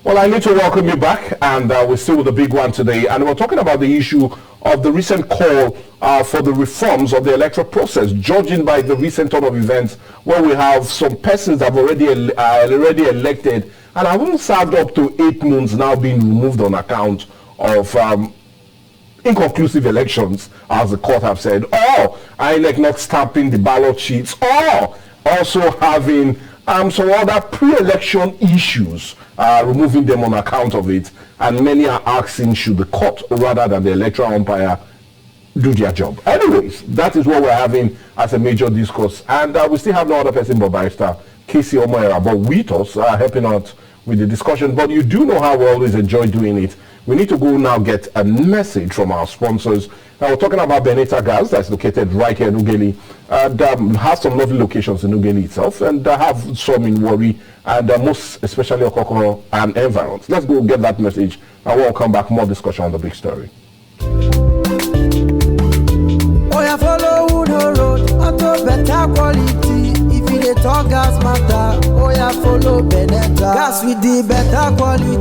Well, I need to welcome you back, and we're still with the big one today, and we're talking about the issue of the recent call for the reforms of the electoral process, judging by the recent turn of events where we have some persons that have already elected and haven't served up to 8 months now being removed on account of inconclusive elections, as the court have said, or INEC not stamping the ballot sheets, or also having some other pre-election issues, removing them on account of it, and many are asking, should the court rather than the electoral umpire do their job? Anyways, that is what we're having as a major discourse, and we still have no other person but Barrister Casey Umpire but with us, helping out with the discussion. But you do know how we always enjoy doing it. We need to go now get a message from our sponsors. Now we're talking about Benetta Gas, that's located right here in Ughelli, and has some lovely locations in Ughelli itself, and have some in Warri, and most especially Okoko and environs. Let's go get that message, and we'll come back, more discussion on the big story. Oh, yeah, follow the road, auto better quality. If you talk gas matter, oh, yeah, follow Benetta. Gas with the better quality.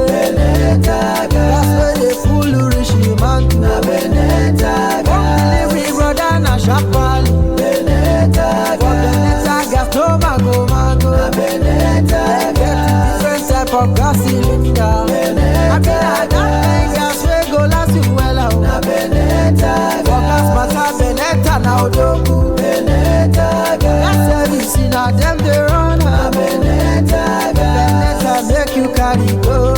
Benetta gas. That's where they full rich man to. Benetta gas. Delivery brother na sharpal. Benetta gas. Benetta gas no mango. Benetta gas. Different type of gas cylinder. Benetta gas. We go last you well. Benetta gas. Gas matter Benetta now do. Benetta gas. Gas service in a them they run. Benetta gas. Benetta make you carry go.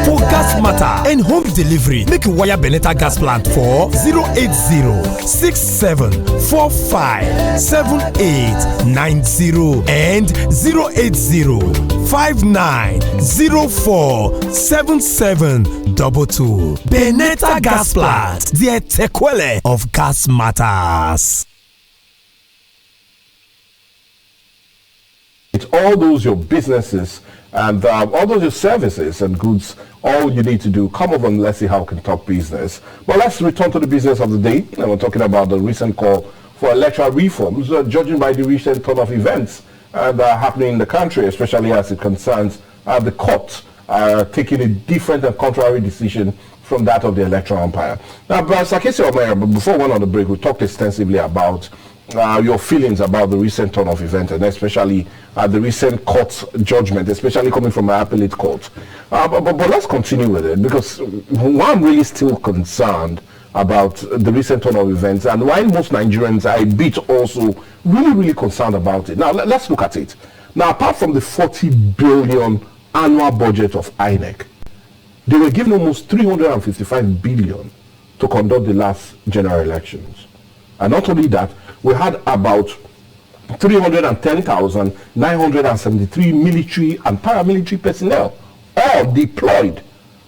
For gas matter and home delivery, make you wire Benetta gas plant for 080-6745-7890 and 080-5904-7722. Benetta gas plant, the tequile of gas matters. It's all those your businesses and all those your services and goods. All you need to do, come over and let's see how we can talk business. But let's return to the business of the day. And we're talking about the recent call for electoral reforms, judging by the recent turn of events that are happening in the country, especially as it concerns the court taking a different and contrary decision from that of the electoral umpire. Now, Sakesi Omera, but before we went on the break, we talked extensively about your feelings about the recent turn of events, and especially the recent court judgment, especially coming from an appellate court. But let's continue with it, because I'm really still concerned about the recent turn of events, and why most Nigerians are a bit also really concerned about it. Now, let's look at it. Now, apart from the 40 billion annual budget of INEC, they were given almost 355 billion to conduct the last general elections. And not only that, we had about 310,973 military and paramilitary personnel all deployed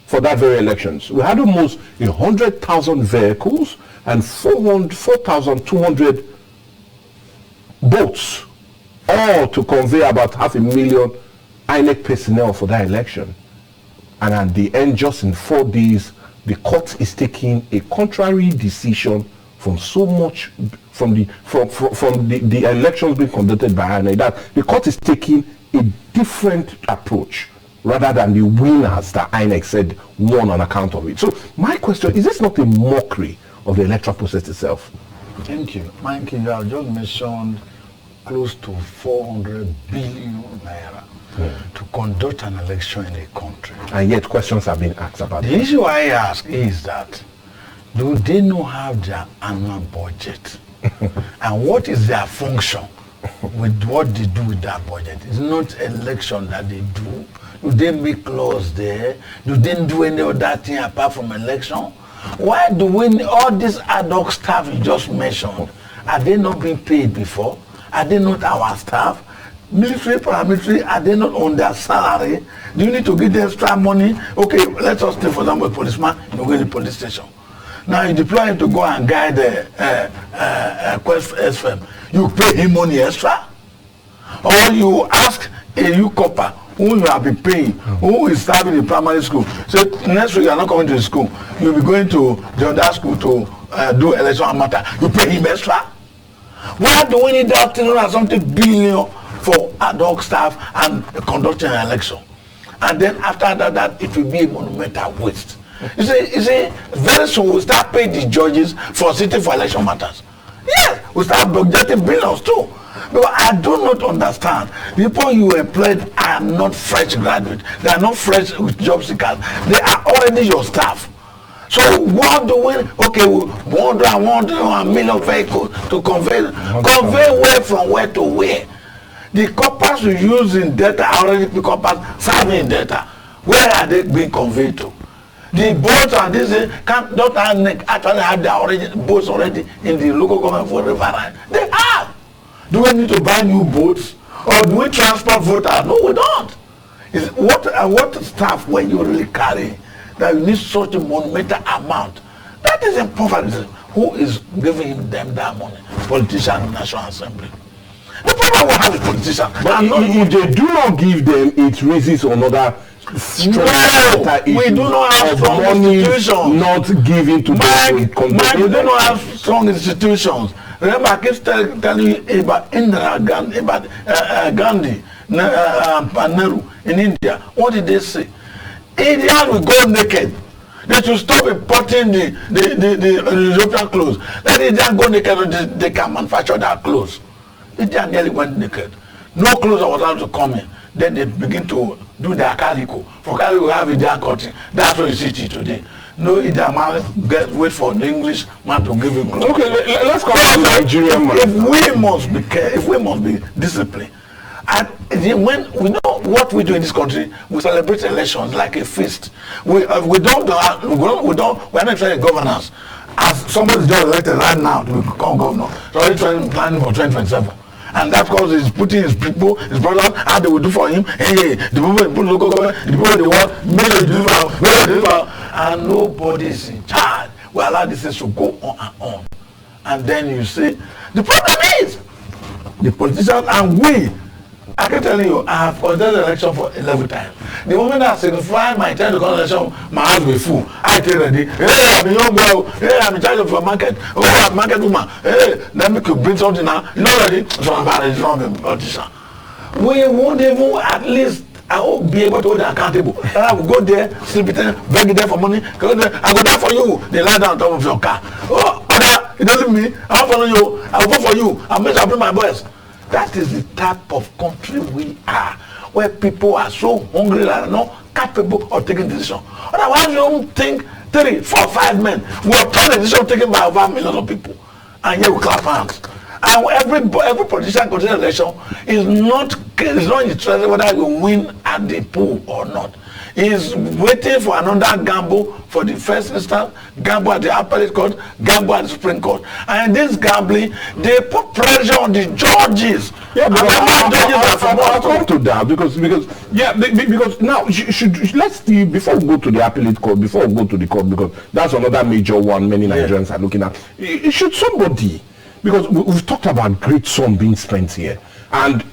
for that very elections. We had almost 100,000 vehicles and 4,200 boats, all to convey about 500,000 INEC personnel for that election. And at the end, just in 4 days, the court is taking a contrary decision from so much from the elections being conducted by INEC, that the court is taking a different approach rather than the winners that INEC said won on account of it. So my question is, this not a mockery of the electoral process itself? Thank you. Mike, you have just mentioned close to 400 billion naira to conduct an election in a country. And yet questions have been asked about the issue I ask is that, do they not have their annual budget? And what is their function with what they do with that budget? It's not election that they do. Do they make laws there? Do they do any other thing apart from election? Why do we, all this ad hoc staff you just mentioned, are they not being paid before? Are they not our staff? Military, paramilitary, are they not on their salary? Do you need to give them extra money? Okay, let us take for example a policeman, you go to the police station. Now you deploy him to go and guide the Quest FM. You pay him money extra? Or you ask a youth copper who you have been paying, who is serving in primary school, say next week you are not coming to the school, you'll be going to the other school to do election matter. You pay him extra? Why do we need that 300 and something billion for ad hoc staff and conducting an election? and then after that it will be a monumental waste. You see, very soon we'll start paying the judges for sitting for election matters. Yes, we'll start budgeting billions too. But I do not understand. People you employed are not fresh graduates. They are not fresh with job seekers. They are already your staff. So what do we? Okay, we want a million vehicles to convey. Convey where from where to where? The coppers we use in data are already the coppers serving in data. Where are they being conveyed to? The boats and this don't actually have their boats already in the local government for riverine. They have. Do we need to buy new boats, or do we transport voters? No, we don't. What staff were you really carrying that you need such a monumental amount? That is impoverished. Who is giving them that money? Politicians in the National Assembly. The problem we have is politicians. But if they do not give them, it raises another we do not have strong institutions. Not giving to Mike, we do not have strong institutions. Remember, I keep telling you about Indira Gandhi, Gandhi and Nehru in India. What did they say? Indians will go naked. They should stop importing the European clothes. Let Indians go naked, they can manufacture their clothes. India nearly went naked. No clothes was allowed to come in. Then they begin to do their calico. For calico, we have Indian cotton. That's what you see today. No Indian man wait for the English man to give him clothes. Okay, let's come to Nigerian man. If we must be disciplined, and when we know what we do in this country, we celebrate elections like a feast. We're not trying governance. As somebody just elected right now to become governor, so he's planning for 2027. And that cause he's putting his people, his brothers, how they will do for him. Hey, the people in local government, the people in the world, and nobody is in charge. We allow this thing to go on and on. And then you say, the problem is the politicians and we. I can tell you, I have contested the election for 11 times. The moment I signify my time to contest election, my house will be full. I tell ready. Hey, I'm a young girl. Hey, I'm in charge of a market. Oh, I'm a market woman. Hey, let me bring something now. You know ready? So I'm a politician. We won't even at least I will be able to hold them accountable. I will go there, sleep with them, beg them for money. I go there for you. They lie down on top of your car. Oh, it doesn't mean I will follow you. I will vote for you. I'll make sure I bring my boys. That is the type of country we are, where people are so hungry that are not capable of taking decisions. Otherwise, you don't think 3, 4, 5 men will obtain a decision taken by over millions of people, and yet we clap hands. And every politician contesting election is not interested whether he will win at the poll or not. He's waiting for another gamble for the first instance, gamble at the appellate court, gamble at the Supreme Court. And in this gambling, they put pressure on the judges. Yeah, but I'll come to that because now let's see before we go to the appellate court, before we go to the court, because that's another major one many Nigerians are looking at. Should somebody, because we've talked about great sum being spent here, and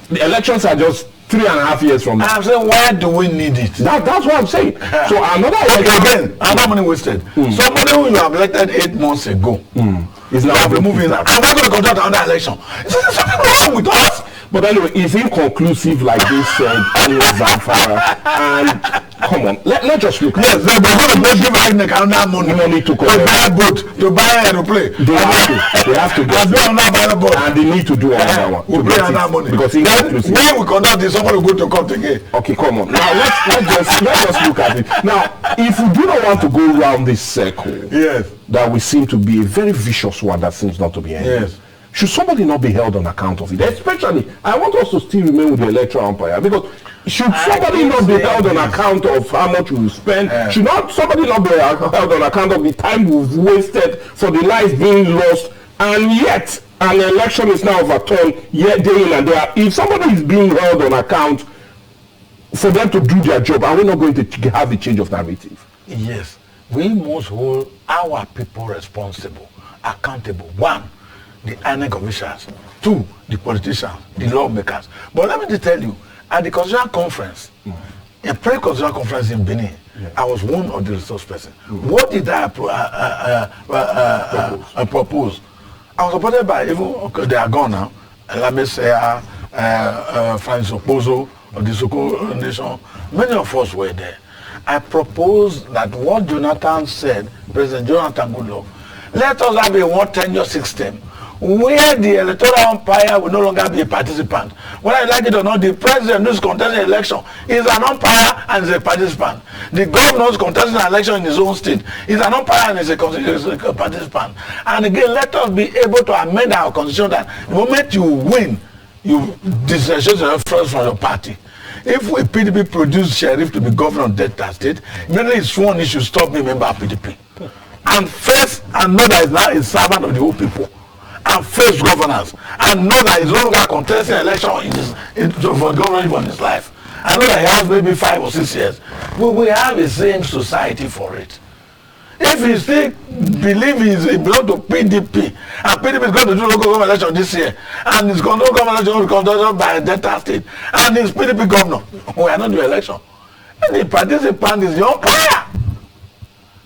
the elections are just 3.5 years from now. I'm saying, why do we need it? That's what I'm saying. So another money wasted. Somebody who you have elected 8 months ago is now removing that. And we're going to conduct another election. Is there something wrong with us? But anyway, it's inconclusive, like they said, Zamfara. And come on, let's just look. Yes, they're going to give another money to buy a boat, to buy an aeroplane. They have to get it. And they need to do another one. We'll pay another money. Because inconclusive. When we conduct this, somebody will go to court again. Okay, come on. Now let's just look at it. Now, if we do not want to go around this circle, yes, that we seem to be a very vicious one that seems not to be ending. Yes. Should somebody not be held on account of it? Especially, I want us to still remain with the electoral umpire, because should somebody not be held on account of how much we spend? Should somebody not be held on account of the time we've wasted for the lives being lost, and yet an election is now overturned, yet day in and day out? If somebody is being held on account for them to do their job, are we not going to have the change of narrative? Yes, we must hold our people responsible, accountable. 1, the INEC officials. 2, the politicians, the lawmakers. But let me just tell you, at the constitutional conference, a pre-constitutional conference in Benin, I was one of the resource persons. What did I propose? I was supported by even, they are gone now, Lamesea, Francis Opozo, of the so-called nation, many of us were there. I propose that what Jonathan said, President Jonathan Goodluck, let us have a one tenure system where the electoral umpire will no longer be a participant. Whether you like it or not, the president who's contesting an election is an umpire and is a participant. The governor who's contesting an election in his own state is an umpire and is a participant. And again, let us be able to amend our constitution that the moment you win, you disassociate yourself from your party. If a PDP produce sheriff to be governor of Delta State, immediately it's sworn he should stop being a member of PDP. And face and know that he's now a servant of the whole people. And face governance. And know that he's no longer contesting election for government in his life. I know that he has maybe 5 or 6 years. But we have the same society for it. If he still believes he belongs to PDP, and PDP is going to do local government election this year, and his local government election will be conducted by Delta State, and his PDP governor, we are not doing election. And the participant is the umpire.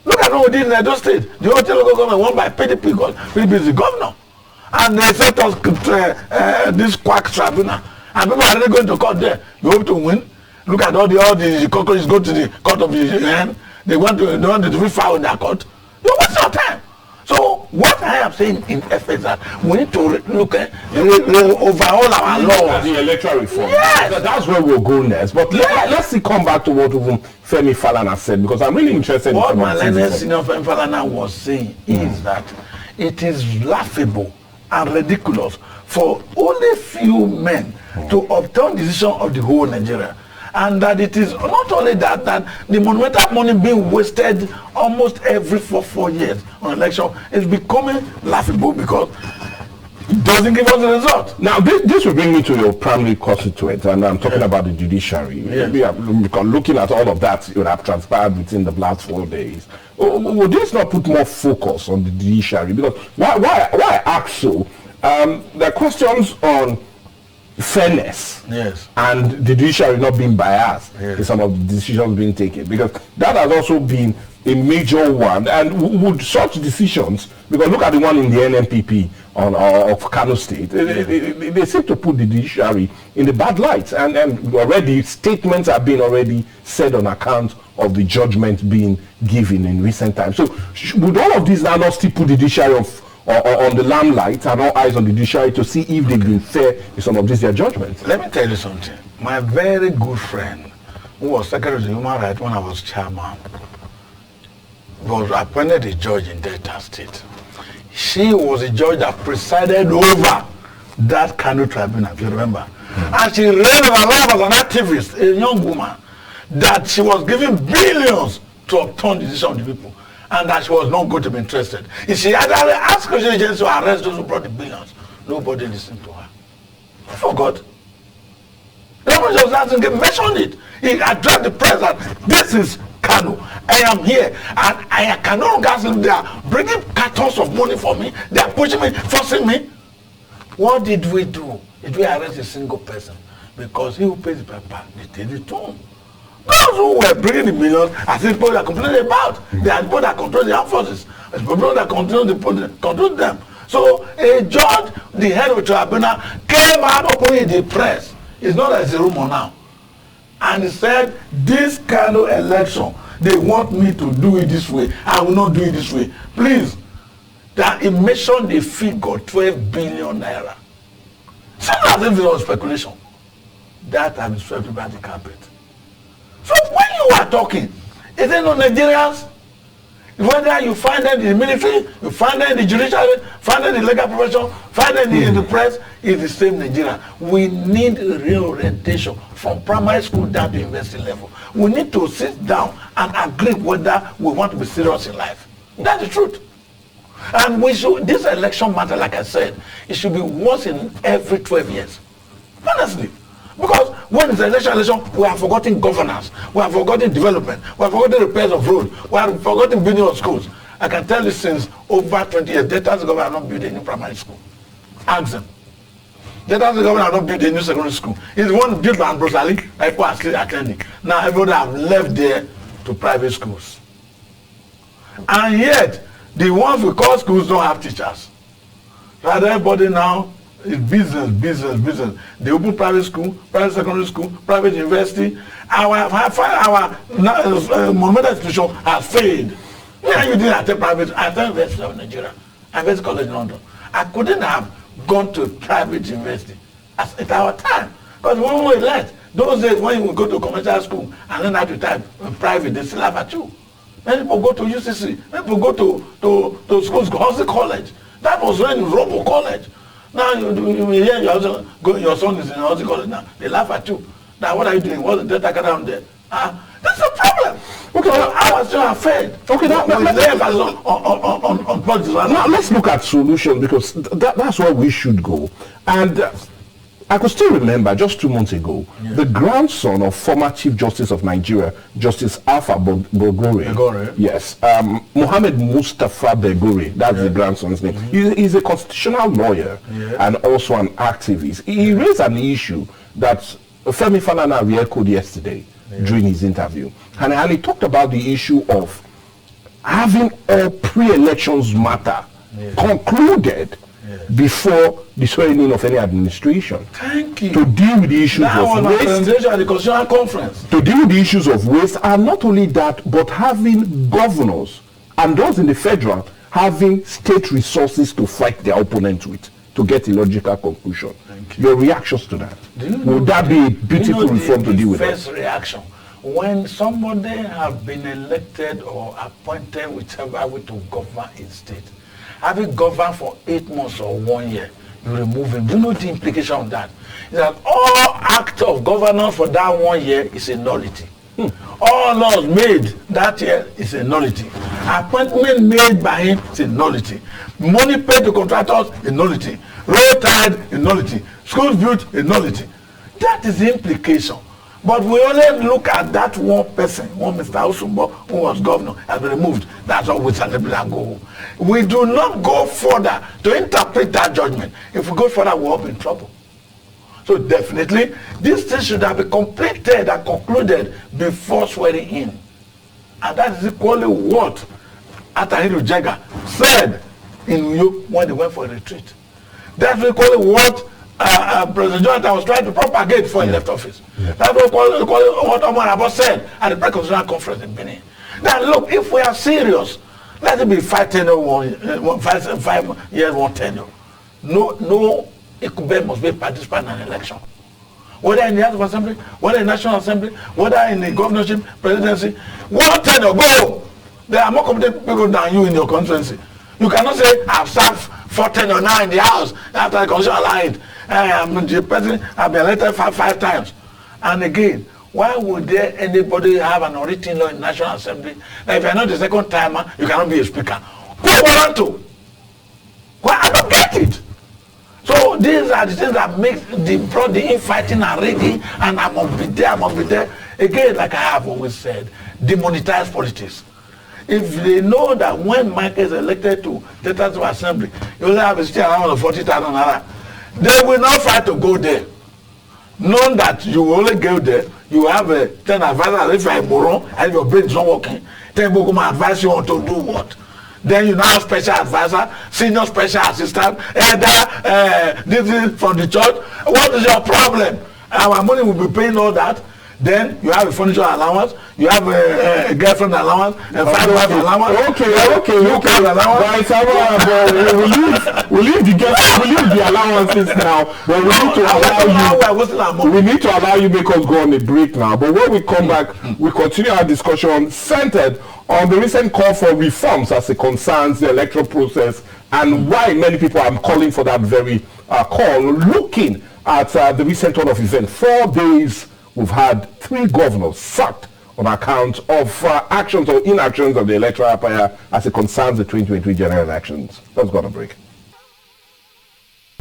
Look at what we did in Edo State. The whole local government won by PDP because PDP is the governor. And they set us this quack tribunal. And people are really going to court there. You hope to win. Look at all the cockroaches go to the court of the UN. They want to be filed in their court. You waste your time. So what I am saying in effect is that we need to look at overhaul our laws. The electoral reform. Yes. That's where we'll go next. But let's come back to what Femi Falana said, because I'm really interested in what my learned senior Femi Falana was saying is that it is laughable and ridiculous for only few men to obtain decision of the whole Nigeria. And that it is not only that the monumental money being wasted almost every 4 years on election is becoming laughable because it doesn't give us the result. Now, this will bring me to your primary constituent, and I'm talking about the judiciary. Yes. Because looking at all of that, it would have transpired within the last 4 days. Would this not put more focus on the judiciary? Because why I ask so? There are questions on fairness, yes, and the judiciary not being biased in some of the decisions being taken, because that has also been a major one. And would such decisions, because look at the one in the NNPP of Kano State, they seem to put the judiciary in the bad light, and already statements have been already said on account of the judgment being given in recent times. So would all of these now not still put the judiciary on the limelight and all eyes on the judiciary to see if they've been fair in some of these their judgments? Let me tell you something. My very good friend, who was Secretary of Human Rights when I was chairman, was appointed a judge in Delta State. She was a judge that presided over that Kano tribunal, if you remember. And she ran her life as an activist, a young woman, that she was giving billions to obtain the decision of the people, and that she was not going to be interested. If she had asked Christian agents to arrest those who brought the billions, nobody listened to her. I forgot. Nobody just hasn't mentioned it. He addressed the press that this is Kano. I am here, and I can no longer sleep. They are bringing cartons of money for me. They are pushing me, forcing me. What did we do? Did we arrest a single person? Because he who pays the paper, they take the tone. Those who were bringing the millions are the people that complaining about. They are the people that control the armed forces. The people that control them. So a judge, the head of the tribunal, came out openly in the press. It's not as a rumor now. And he said, this kind of election, they want me to do it this way. I will not do it this way. Please. That he mentioned the figure 12 billion naira. Sound as if it was speculation. That has been swept by the carpet. So when you are talking, is it not Nigerians? Whether you find them in the military, you find them in the judiciary, find them in the legal profession, find them in the press, it's the same Nigeria. We need reorientation from primary school down to university level. We need to sit down and agree whether we want to be serious in life. That's the truth. And we should, this election matter, like I said, it should be once in every 12 years. Honestly. Because when it's election, we have forgotten governance, we have forgotten development, we have forgotten repairs of roads, we have forgotten building of schools. I can tell you since over 20 years, Delta's government have not built a new primary school. Ask them. Delta's government have not built a new secondary school. It's one built by Ambrose Ali, people are still attending. Now everybody have left there to private schools. And yet, the ones we call schools don't have teachers. Rather, everybody now It's business. They open private school, private secondary school, private university. Our monumental institution has failed. Yeah, you didn't attend private. I attended University of Nigeria, University College London. I couldn't have gone to a private university at our time. Because when we left, those days when you go to commercial school and then at the time private, they still have at you. Many people go to UCC, many people go to schools, Hosey College. That was when Robo College. Now you hear your son is in Hosey College now. They laugh at you. Now what are you doing? What's the data down there? That's a problem. Okay, I was still afraid. Okay, now let's look at solutions, because that's where we should go. And I could still remember just 2 months ago, the grandson of former Chief Justice of Nigeria, Justice Alpha Begore. Yes, Mohammed Mustafa Begore, that's the grandson's name. He's a constitutional lawyer and also an activist. He raised an issue that Femi Falana re-echoed yesterday during his interview. And he talked about the issue of having all pre-elections matter concluded before the swearing in of any administration. Thank you. To deal with the issues of waste. At the Constitutional Conference. To deal with the issues of waste, and not only that, but having governors and those in the federal having state resources to fight their opponents with, to get a logical conclusion. Your reactions to that? Would that be a beautiful reform to deal with? First reaction, when somebody have been elected or appointed whichever way to govern a state, having governed for 8 months or 1 year, you remove him. Do you know the implication of that? Is that all act of governance for that 1 year is a nullity. All laws made that year is a nullity. Appointment made by him is a nullity. Money paid to contractors, a nullity. Road tied, a nullity. Schools built, a nullity. That is the implication. But we only look at that one person, one Mr. Osumbo, who was governor, has been removed. That's all we celebrate and go home. We do not go further to interpret that judgment. If we go further, we'll be in trouble. So definitely, this thing should have been completed and concluded before swearing in. And that is equally what Atahiru Jega said in Uyo when they went for a retreat. That's equally what President Jonathan was trying to propagate before he left office. That's what Omar Abbas said at the pre-constitutional conference in Benin. Now look, if we are serious, let it be 5 years, 1 tenure. No incumbent must be a participant in an election. Whether in the House of Assembly, whether in the National Assembly, whether in the governorship, presidency, 1 tenure, go! There are more competent people than you in your constituency. You cannot say, I've served 4 tenure now in the House after the Constitution aligned. I'm the president, I've been elected 5 times. And again, why would there anybody have an unwritten law in National Assembly that if you're not the second timer, you cannot be a speaker? Who want to? Well, I don't get it. So these are the things that brought the infighting and rigging, and I must be there. Again, like I have always said, demonetize politics. If they know that when Mike is elected to the Legislative Assembly, you only have a state around of 40,000 naira, they will not fight to go there. Knowing that you will only go there, you have a 10 advisors. If you are a moron and your brain is not working, then will come advise you on to do what? Then you now have special advisor, senior special assistant, this is from the church. What is your problem? Our money will be paying all that. Then you have a furniture allowance, you have a girlfriend allowance, and 5 wife allowance. Okay. Allowance. We'll leave the allowances now, but we need to allow you. We need to allow you make us go on a break now. But when we come back, we continue our discussion centered on the recent call for reforms as it concerns the electoral process and why many people are calling for that very call. Looking at the recent turn of events, 4 days. We've had 3 governors sacked on account of actions or inactions of the electoral umpire as it concerns the 2023 general elections. Let's go on a break.